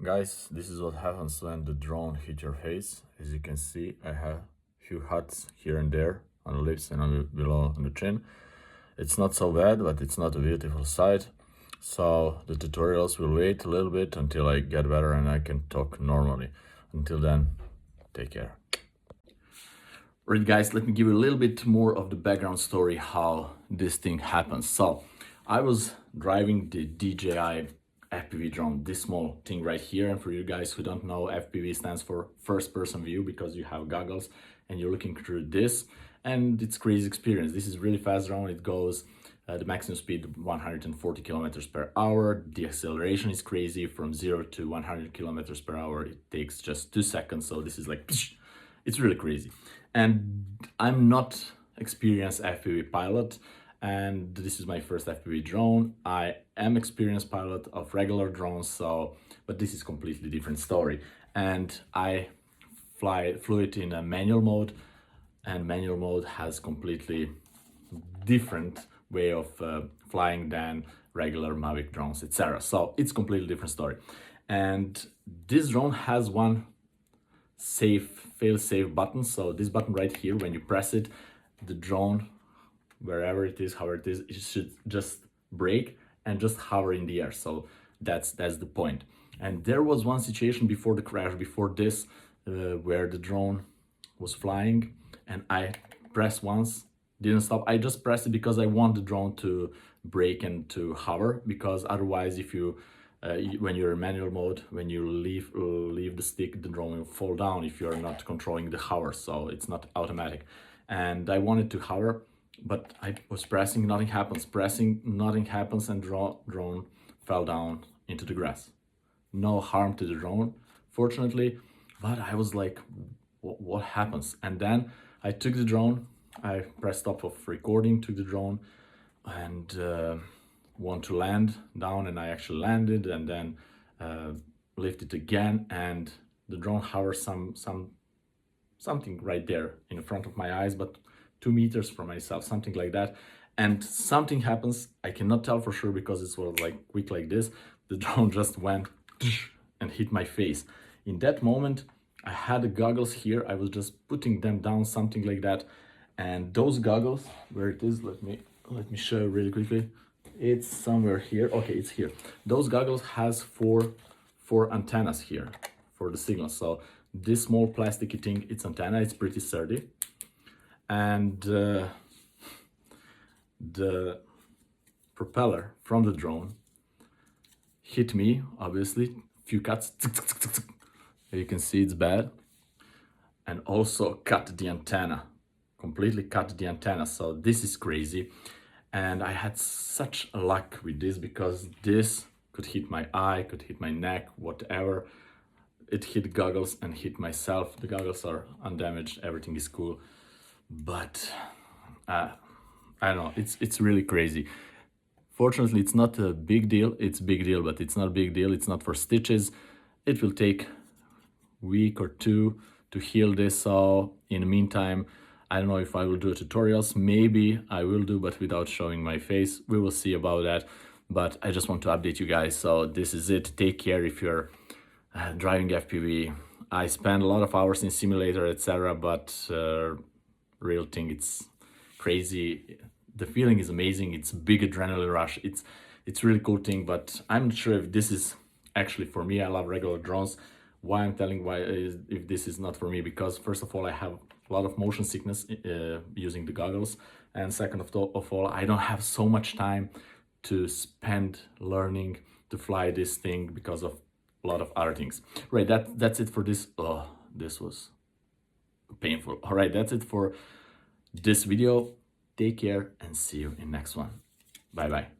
Guys, this is what happens when the drone hits your face. As you can see, I have few cuts here and there on the lips and below on the chin. It's not so bad, but it's not a beautiful sight. So the tutorials will wait a little bit until I get better and I can talk normally. Until then, take care. Alright guys, let me give you a little bit more of the background story how this thing happens. So I was driving the DJI FPV drone, this small thing right here. And for you guys who don't know, FPV stands for first person view because you have goggles and you're looking through this, and it's crazy experience. This is really fast drone. It goes the maximum speed 140 kilometers per hour. The acceleration is crazy. From 0 to 100 kilometers per hour it takes just 2 seconds. So this is like, it's really crazy. And I'm not experienced FPV pilot, and this is my first FPV drone. I am experienced pilot of regular drones, but this is completely different story. And I flew it in a manual mode, and manual mode has completely different way of flying than regular Mavic drones, etc. So it's completely different story. And this drone has one fail-safe button. So this button right here, when you press it, the drone, wherever it is, however it is, it should just brake and just hover in the air. So that's the point. And there was one situation before the crash, before this, where the drone was flying and I pressed once, didn't stop. I just pressed it because I want the drone to brake and to hover, because otherwise if you when you're in manual mode, when you leave the stick, the drone will fall down if you're not controlling the hover. So it's not automatic. And I wanted to hover, but I was pressing, nothing happens, pressing, nothing happens, and drone fell down into the grass. No harm to the drone, fortunately, but I was like, what happens? And then I took the drone, I pressed stop of recording, took the drone and want to land down, and I actually landed, and then lifted again, and the drone hovers something right there in front of my eyes, but 2 meters from myself, something like that. And something happens, I cannot tell for sure because it was like quick like this. The drone just went and hit my face. In that moment, I had the goggles here. I was just putting them down, something like that. And those goggles, where it is, let me show you really quickly. It's somewhere here. Okay, it's here. Those goggles has four antennas here for the signal. So this small plasticky thing, it's antenna, it's pretty sturdy. And the propeller from the drone hit me, obviously, few cuts. You can see it's bad. And also cut the antenna, completely cut the antenna. So this is crazy. And I had such luck with this, because this could hit my eye, could hit my neck, whatever. It hit goggles and hit myself. The goggles are undamaged, everything is cool. But I don't know, it's really crazy. Fortunately, it's not a big deal. It's a big deal, but it's not a big deal. It's not for stitches. It will take a week or 2 to heal this. So in the meantime, I don't know if I will do tutorials. Maybe I will do, but without showing my face. We will see about that. But I just want to update you guys. So this is it. Take care if you're driving FPV. I spend a lot of hours in simulator, etc. But real thing, it's crazy. The feeling is amazing. It's a big adrenaline rush. It's really cool thing. But I'm not sure if this is actually for me. I love regular drones. Why I'm telling if this is not for me, because first of all, I have a lot of motion sickness using the goggles, and second of all, I don't have so much time to spend learning to fly this thing because of a lot of other things. Right, that's it for this. Oh, this was painful. All right, that's it for this video. Take care and see you in next one. Bye bye.